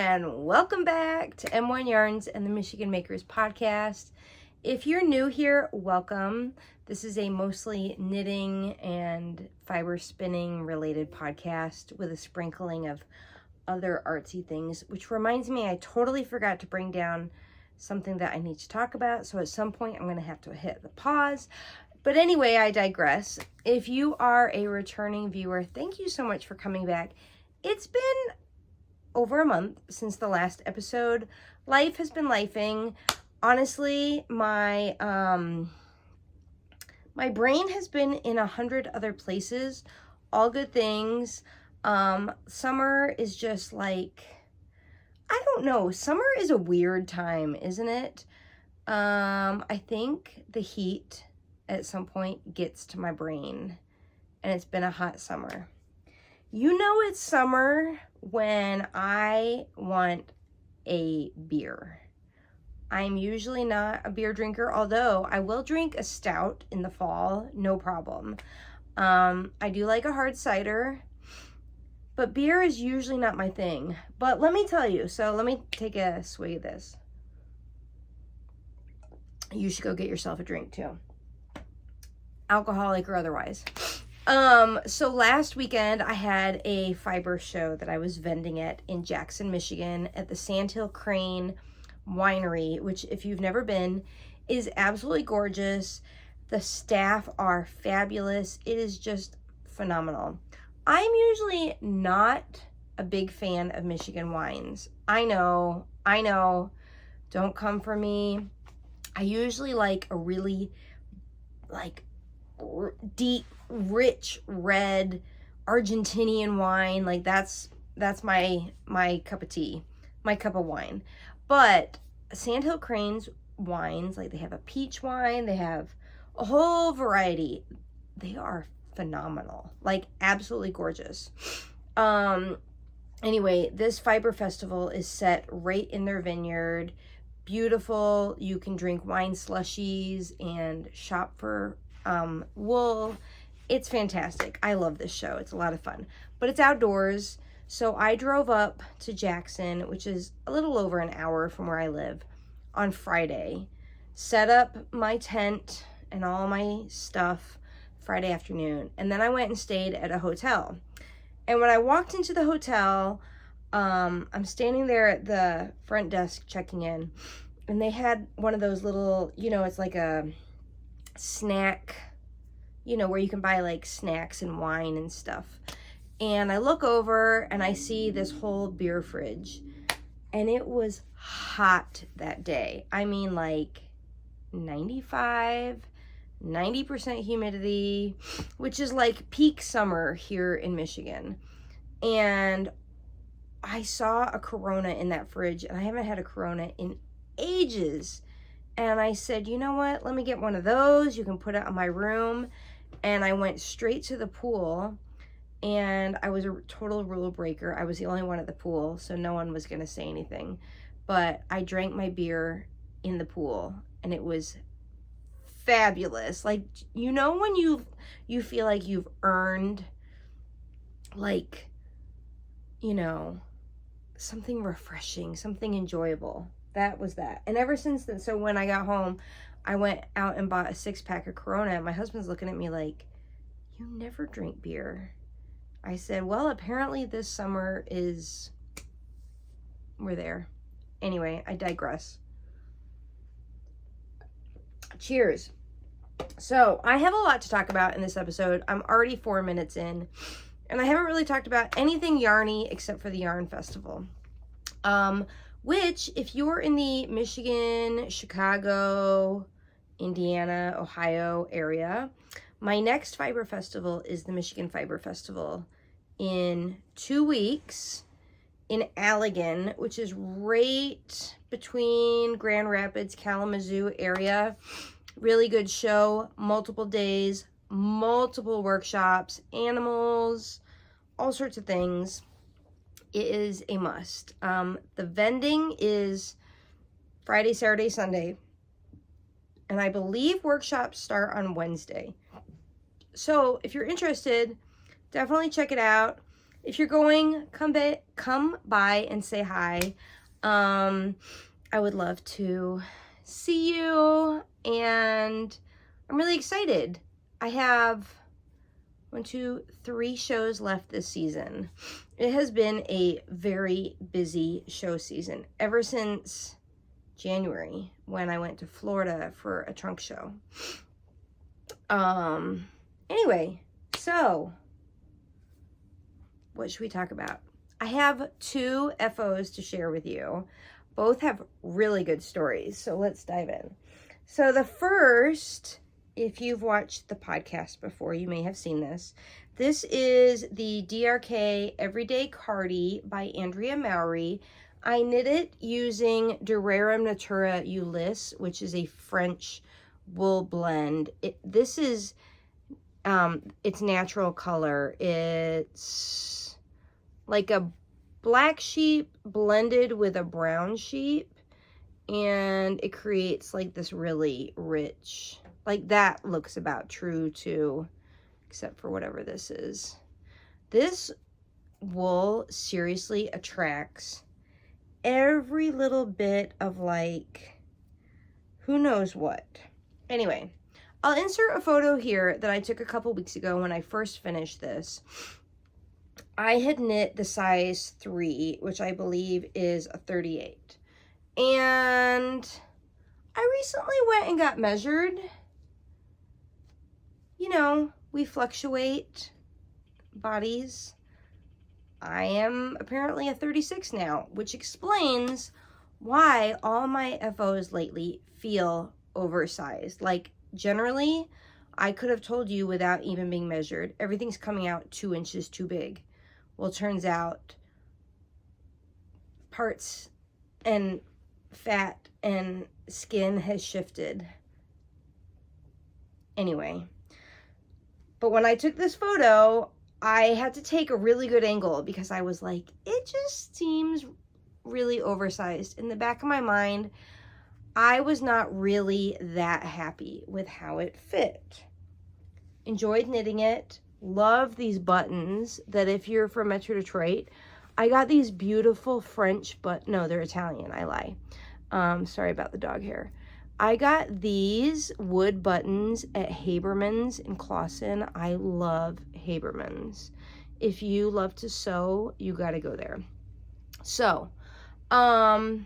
and welcome back to M1 Yarns and the Michigan Makers podcast. If you're new here, welcome. This is a mostly knitting and fiber spinning related podcast with a sprinkling of other artsy things, which reminds me I totally forgot to bring down something that I need to talk about, so at some point I'm going to have to hit the pause. But anyway, I digress. If you are a returning viewer, thank you so much for coming back. It's been over a month since the last episode. Life has been lifing. Honestly, my brain has been in 100 other places, all good things. Summer is just like, I don't know, summer is a weird time, isn't it? I think the heat at some point gets to my brain, and it's been a hot summer. You know it's summer when I want a beer. I'm usually not a beer drinker, although I will drink a stout in the fall, no problem. I do like a hard cider, but beer is usually not my thing. But let me tell you, so let me take a swig of this. You should go get yourself a drink too, alcoholic or otherwise. So last weekend I had a fiber show that I was vending at in Jackson, Michigan at the Sandhill Crane Winery, which if you've never been, is absolutely gorgeous. The staff are fabulous. It is just phenomenal. I'm usually not a big fan of Michigan wines. I know, don't come for me. I usually like a really deep, rich red Argentinian wine. Like that's my cup of tea, my cup of wine. But Sandhill Crane's wines, like they have a peach wine, they have a whole variety. They are phenomenal, like absolutely gorgeous. Anyway, this fiber festival is set right in their vineyard. Beautiful. You can drink wine slushies and shop for wool. It's fantastic. I love this show. It's a lot of fun, but it's outdoors. So I drove up to Jackson, which is a little over an hour from where I live, on Friday, set up my tent and all my stuff Friday afternoon. And then I went and stayed at a hotel. And when I walked into the hotel, I'm standing there at the front desk checking in, and they had one of those little, it's like a snack, where you can buy like snacks and wine and stuff. And I look over and I see this whole beer fridge, and it was hot that day. I mean, like 95, 90% humidity, which is like peak summer here in Michigan. And I saw a Corona in that fridge, and I haven't had a Corona in ages. And I said, you know what? Let me get one of those. You can put it on my room. And I went straight to the pool, and I was a total rule breaker. I was the only one at the pool, so no one was going to say anything. But I drank my beer in the pool, and it was fabulous. Like, when you feel like you've earned, like, something refreshing, something enjoyable. That was that. And ever since then, so when I got home, I went out and bought a 6-pack of Corona, and my husband's looking at me like, you never drink beer. I said, well, apparently this summer we're there. Anyway, I digress. Cheers. So I have a lot to talk about in this episode. I'm already 4 minutes in, and I haven't really talked about anything yarny except for the Yarn Festival. Which, if you're in the Michigan, Chicago, Indiana, Ohio area, my next fiber festival is the Michigan Fiber Festival in 2 weeks in Allegan, which is right between Grand Rapids, Kalamazoo area. Really good show, multiple days, multiple workshops, animals, all sorts of things. It is a must. The vending is Friday, Saturday, Sunday, and I believe workshops start on Wednesday. So if you're interested, definitely check it out. if you're going, come by and say hi. I would love to see you, and I'm really excited. I have 1, 2, 3 shows left this season. It has been a very busy show season ever since January when I went to Florida for a trunk show. Anyway, so what should we talk about? I have 2 FOs to share with you. Both have really good stories, so let's dive in. So the first, if you've watched the podcast before, you may have seen this. This is the DRK Everyday Cardi by Andrea Mowry. I knit it using Rerum Natura Ulysse, which is a French wool blend. This is its natural color. It's like a black sheep blended with a brown sheep, and it creates like this really rich, like that looks about true to, except for whatever this is. This wool seriously attracts every little bit of like, who knows what. Anyway, I'll insert a photo here that I took a couple weeks ago when I first finished this. I had knit the size 3, which I believe is a 38. And I recently went and got measured. You know, we fluctuate bodies. I am apparently a 36 now, which explains why all my FOs lately feel oversized. Like, generally, I could have told you without even being measured, everything's coming out 2 inches too big. Well, it turns out parts and fat and skin has shifted. Anyway, but when I took this photo, I had to take a really good angle because I was like, it just seems really oversized. In the back of my mind, I was not really that happy with how it fit. Enjoyed knitting it. Love these buttons that if you're from Metro Detroit, I got these beautiful French, but no, they're Italian, I lie. Sorry about the dog hair. I got these wood buttons at Haberman's in Clawson. I love Haberman's. If you love to sew, you gotta go there. So, I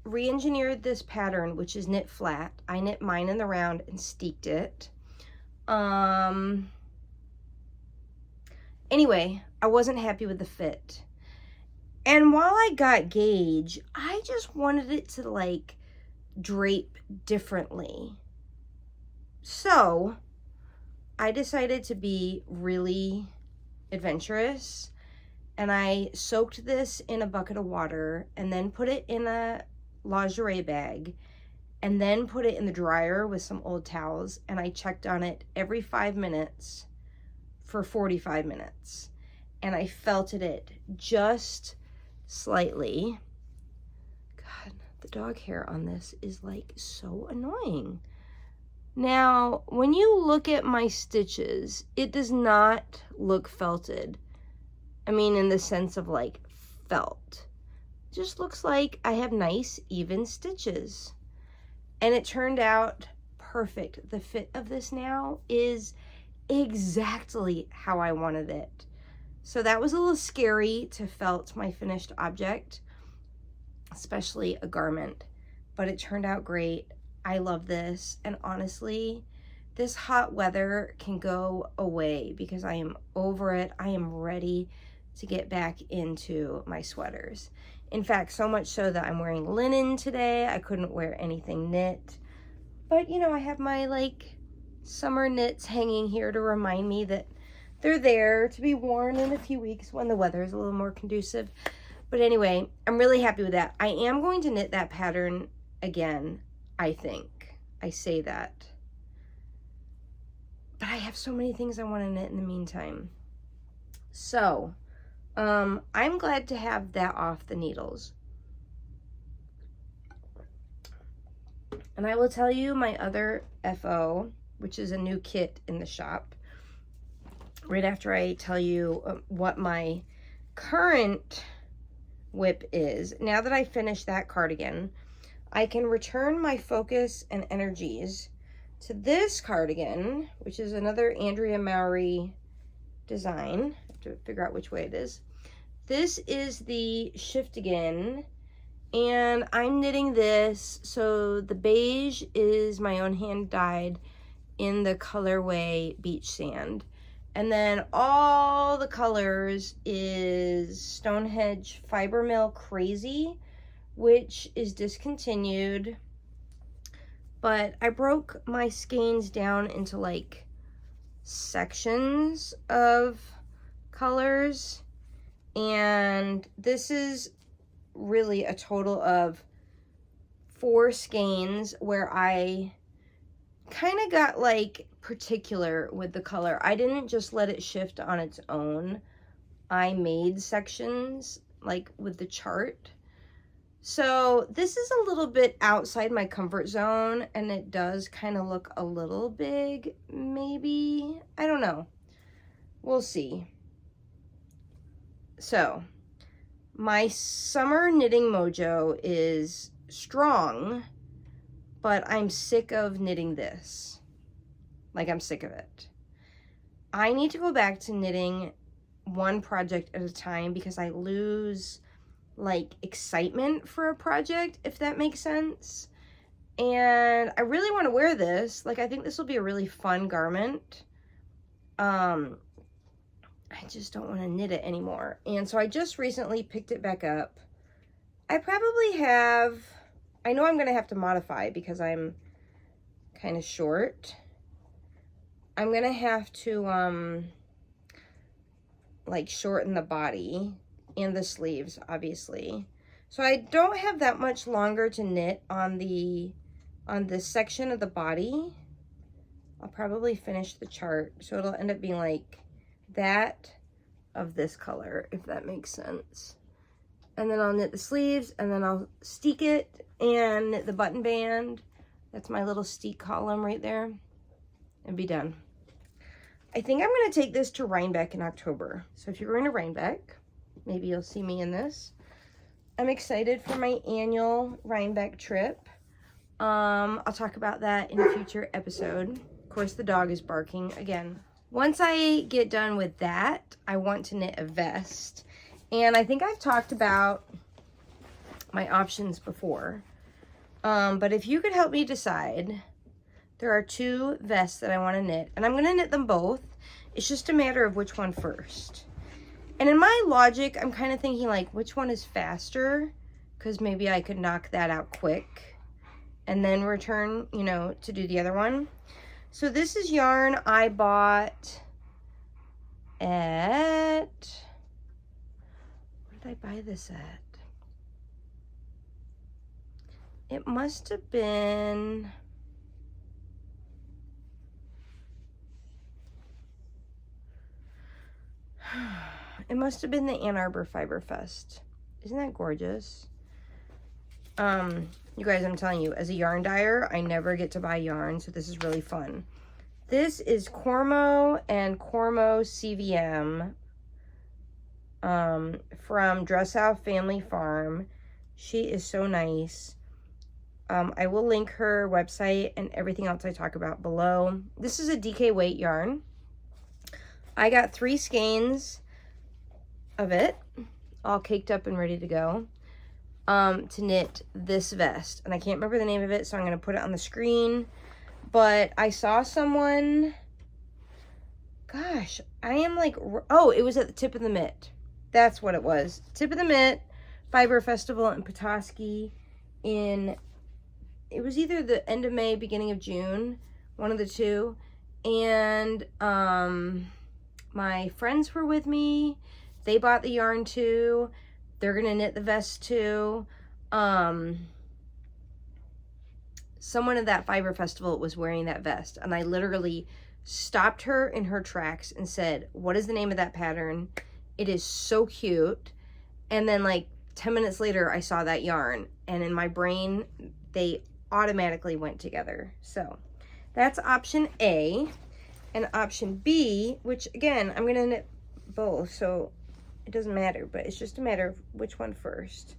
re-engineered this pattern, which is knit flat. I knit mine in the round and steeked it. Anyway, I wasn't happy with the fit. And while I got gauge, I just wanted it to like drape differently. So I decided to be really adventurous, and I soaked this in a bucket of water and then put it in a lingerie bag and then put it in the dryer with some old towels, and I checked on it every 5 minutes for 45 minutes. And I felted it just slightly. God, the dog hair on this is like so annoying. Now, when you look at my stitches, it does not look felted. I mean, in the sense of like felt. It just looks like I have nice, even stitches. And it turned out perfect. The fit of this now is exactly how I wanted it. So that was a little scary to felt my finished object, especially a garment, but it turned out great. I love this, and honestly, this hot weather can go away because I am over it. I am ready to get back into my sweaters. In fact, so much so that I'm wearing linen today. I couldn't wear anything knit, but you know, I have my like summer knits hanging here to remind me that they're there to be worn in a few weeks when the weather is a little more conducive. But anyway, I'm really happy with that. I am going to knit that pattern again, I think. I say that. But I have so many things I want to knit in the meantime. So, I'm glad to have that off the needles. And I will tell you my other FO, which is a new kit in the shop, right after I tell you what my current whip is. Now that I finished that cardigan, I can return my focus and energies to this cardigan, which is another Andrea Mowry design. I have to figure out which way it is. This is the Shiftigan, and I'm knitting this. So the beige is my own hand dyed in the colorway Beach Sand. And then all the colors is Stonehenge Fiber Mill Crazy, which is discontinued. But I broke my skeins down into like sections of colors. And this is really a total of 4 skeins where I kind of got like particular with the color. I didn't just let it shift on its own. I made sections like with the chart. So this is a little bit outside my comfort zone, and it does kind of look a little big, maybe. I don't know. We'll see. So my summer knitting mojo is strong, but I'm sick of knitting this. Like, I'm sick of it. I need to go back to knitting one project at a time because I lose like excitement for a project, if that makes sense. And I really want to wear this. Like, I think this will be a really fun garment. I just don't want to knit it anymore. And so I just recently picked it back up. I probably have, I know I'm going to have to modify because I'm kind of short. I'm going to have to, like, shorten the body and the sleeves, obviously. So I don't have that much longer to knit on this section of the body. I'll probably finish the chart. So it'll end up being like that of this color, if that makes sense. And then I'll knit the sleeves, and then I'll steek it and knit the button band. That's my little steek column right there, and be done. I think I'm going to take this to Rhinebeck in October. So if you're going to Rhinebeck, maybe you'll see me in this. I'm excited for my annual Rhinebeck trip. I'll talk about that in a future episode. Of course, the dog is barking again. Once I get done with that, I want to knit a vest. And I think I've talked about my options before. But if you could help me decide, there are 2 vests that I want to knit. And I'm going to knit them both. It's just a matter of which one first. And in my logic, I'm kind of thinking like, which one is faster? Because maybe I could knock that out quick and then return, you know, to do the other one. So this is yarn I bought at, where did I buy this at? It must have been, it must have been the Ann Arbor Fiber Fest. Isn't that gorgeous? You guys, I'm telling you, as a yarn dyer, I never get to buy yarn, so this is really fun. This is Cormo and Cormo CVM from Dressau Family Farm. She is so nice. I will link her website and everything else I talk about below. This is a DK weight yarn. I got 3 skeins of it, all caked up and ready to go, to knit this vest. And I can't remember the name of it, so I'm going to put it on the screen. But I saw someone, gosh, I am like, oh, it was at the Tip of the Mitt. That's what it was. Tip of the Mitt Fiber Festival in Petoskey in, it was either the end of May, beginning of June, one of the two. And my friends were with me. They bought the yarn too. They're gonna knit the vest too. Someone at that Fiber Festival was wearing that vest, and I literally stopped her in her tracks and said, what is the name of that pattern? It is so cute. And then like 10 minutes later, I saw that yarn, and in my brain, they automatically went together. So that's option A. And option B, which again, I'm gonna knit both, so it doesn't matter, but it's just a matter of which one first.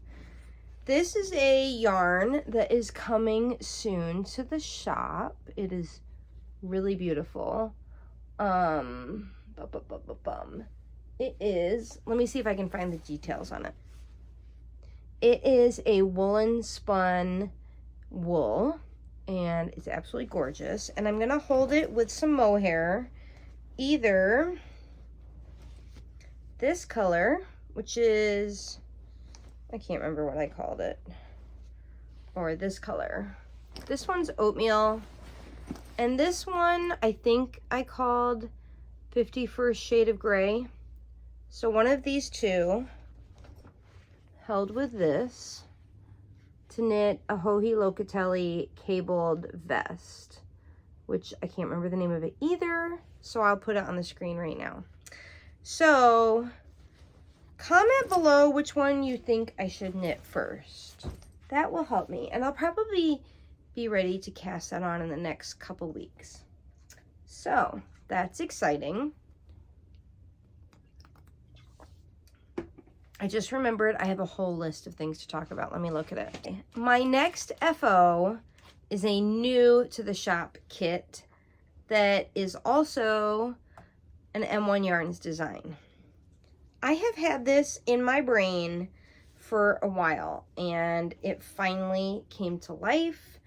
This is a yarn that is coming soon to the shop. It is really beautiful. It is, let me see if I can find the details on it. It is a woolen spun wool, and it's absolutely gorgeous. And I'm gonna hold it with some mohair, either this color, which is, I can't remember what I called it, or this color. This one's oatmeal, and this one I think I called 51st Shade of Gray. So one of these two, held with this, to knit a Joji Locatelli cabled vest, which I can't remember the name of it either, so I'll put it on the screen right now. So comment below which one you think I should knit first. That will help me, and I'll probably be ready to cast that on in the next couple weeks. So that's exciting. I just remembered I have a whole list of things to talk about. Let me look at it. My next FO is a new to the shop kit that is also an M1 Yarns design. I have had this in my brain for a while, and it finally came to life.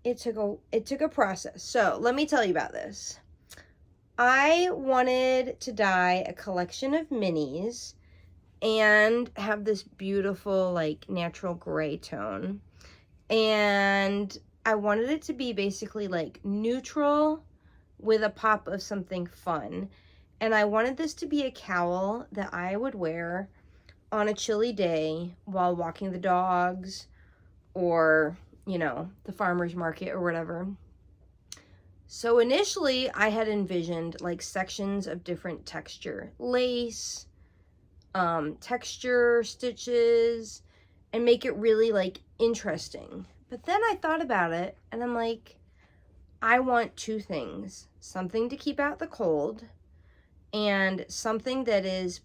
It took a process. So let me tell you about this. I wanted to dye a collection of minis and have this beautiful like natural gray tone, and I wanted it to be basically like neutral with a pop of something fun. And I wanted this to be a cowl that I would wear on a chilly day while walking the dogs, or you know, the farmer's market or whatever. So initially I had envisioned like sections of different texture, lace, texture stitches, and make it really like interesting. But then I thought about it, and I'm like, I want two things: something to keep out the cold, and something that is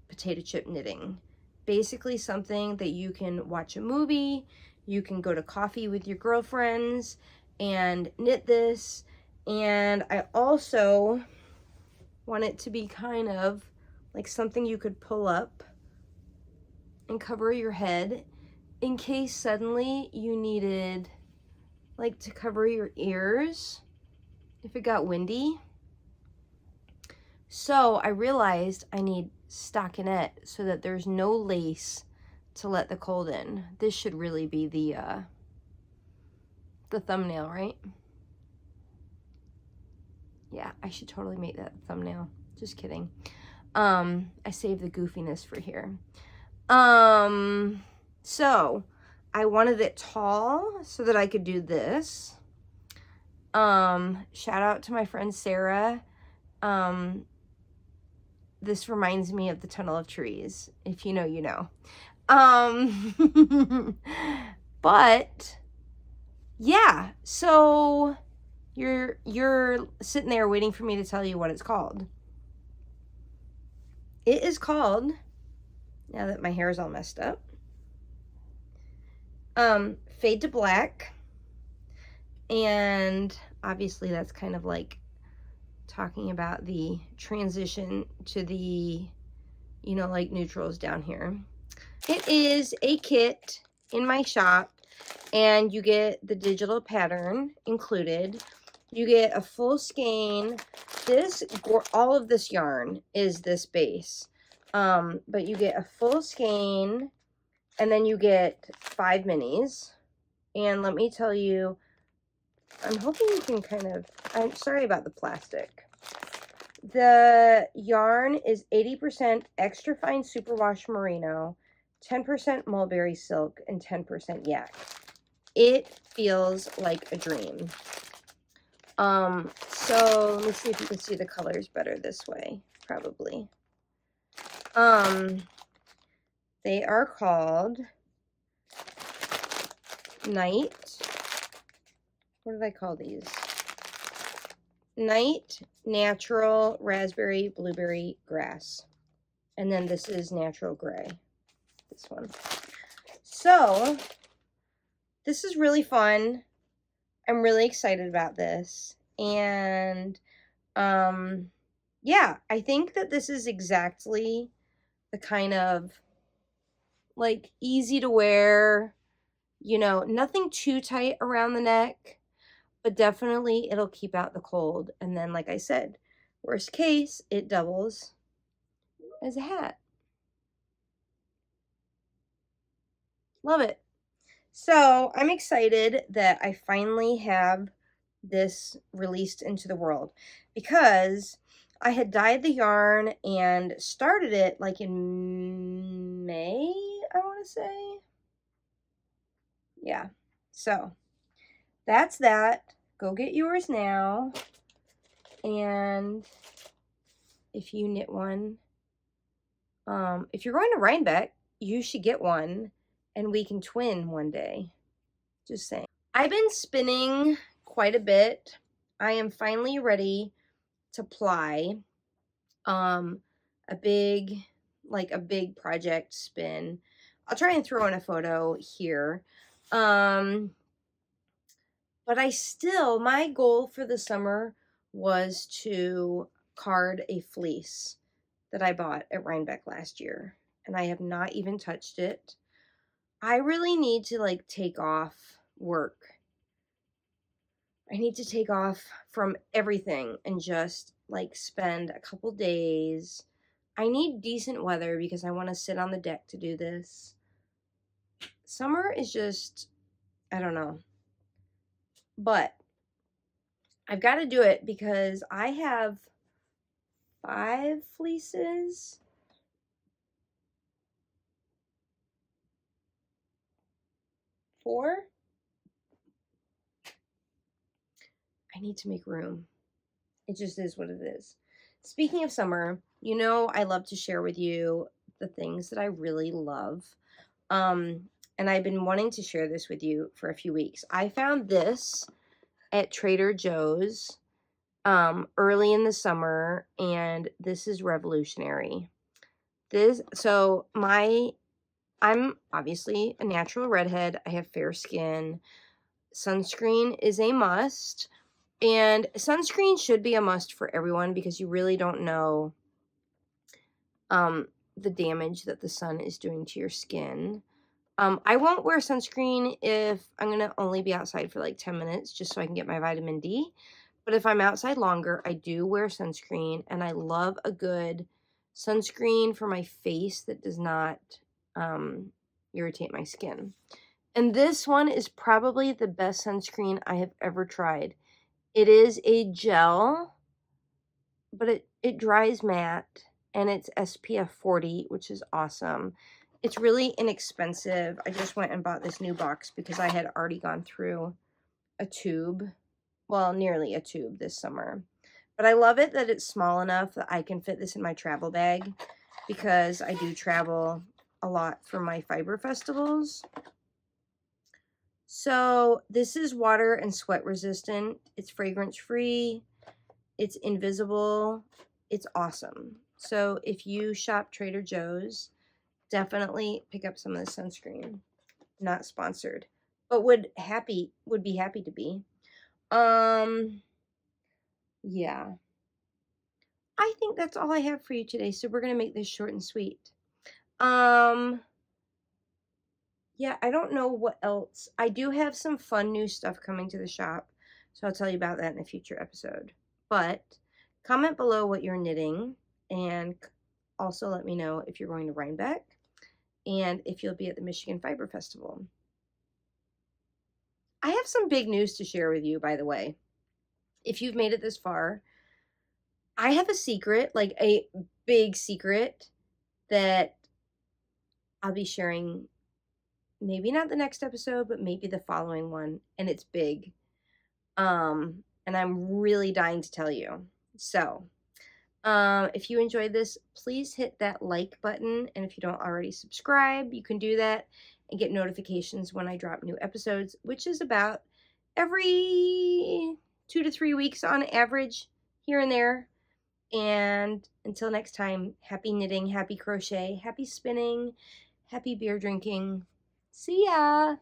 potato chip knitting. Basically something that you can watch a movie, you can go to coffee with your girlfriends and knit this. And I also want it to be kind of like something you could pull up and cover your head in case suddenly you needed like to cover your ears if it got windy. So I realized I need stockinette so that there's no lace to let the cold in. This should really be the thumbnail, right? Yeah, I should totally make that thumbnail. Just kidding. I saved the goofiness for here. So I wanted it tall so that I could do this. Shout out to my friend Sarah. This reminds me of the Tunnel of Trees. If you know, you know. But yeah, so you're sitting there waiting for me to tell you what it's called. It is called, now that my hair is all messed up, Fade to Black. And obviously that's kind of like talking about the transition to the, you know, like neutrals down here. It is a kit in my shop, and you get the digital pattern included. You get a full skein. All of this yarn is this base, but you get a full skein, and then you get 5 minis. And let me tell you, I'm hoping you can kind of, I'm sorry about the plastic. The yarn is 80% extra fine superwash merino, 10% mulberry silk, and 10% yak. It feels like a dream. So let me see if you can see the colors better this way, probably. They are called Night. What did I call these? Night Natural Raspberry Blueberry Grass. And then this is Natural Gray. This one. So, this is really fun. I'm really excited about this. And, yeah, I think that this is exactly the kind of, like, easy to wear, you know, nothing too tight around the neck, but definitely it'll keep out the cold. And then, like I said, worst case, it doubles as a hat. Love it. So I'm excited that I finally have this released into the world, because I had dyed the yarn and started it like in May, I want to say. Yeah. So that's that. Go get yours now. And if you knit one, if you're going to Rhinebeck, you should get one and we can twin one day. Just saying. I've been spinning quite a bit. I am finally ready to ply a big project spin. I'll try and throw in a photo here. But my goal for the summer was to card a fleece that I bought at Rhinebeck last year, and I have not even touched it. I really need to like take off work. I need to take off from everything and just like spend a couple days. I need decent weather because I want to sit on the deck to do this. Summer is just, I don't know. But I've got to do it because I have 5 fleeces. 4. I need to make room. It just is what it is. Speaking of summer, you know I love to share with you the things that I really love. And I've been wanting to share this with you for a few weeks. I found this at Trader Joe's early in the summer, and this is revolutionary. I'm obviously a natural redhead. I have fair skin. Sunscreen is a must. And sunscreen should be a must for everyone because you really don't know the damage that the sun is doing to your skin. I won't wear sunscreen if I'm going to only be outside for like 10 minutes just so I can get my vitamin D. But if I'm outside longer, I do wear sunscreen, and I love a good sunscreen for my face that does not irritate my skin. And this one is probably the best sunscreen I have ever tried. It is a gel, but it dries matte, and it's SPF 40, which is awesome. It's really inexpensive. I just went and bought this new box because I had already gone through a tube. Well, nearly a tube this summer. But I love it that it's small enough that I can fit this in my travel bag because I do travel a lot for my fiber festivals. So this is water and sweat resistant. It's fragrance free. It's invisible. It's awesome. So if you shop Trader Joe's, definitely pick up some of this sunscreen. Not sponsored, but would be happy to be. Yeah. I think that's all I have for you today. So we're going to make this short and sweet. Yeah, I don't know what else. I do have some fun new stuff coming to the shop, so I'll tell you about that in a future episode. But comment below what you're knitting, and also let me know if you're going to Rhinebeck and if you'll be at the Michigan Fiber Festival. I have some big news to share with you, by the way. If you've made it this far, I have a secret, like a big secret, that I'll be sharing. Maybe not the next episode, but maybe the following one. And it's big. And I'm really dying to tell you. So, if you enjoyed this, please hit that like button. And if you don't already subscribe, you can do that and get notifications when I drop new episodes, which is about every 2 to 3 weeks on average here and there. And until next time, happy knitting, happy crochet, happy spinning, happy beer drinking. See ya!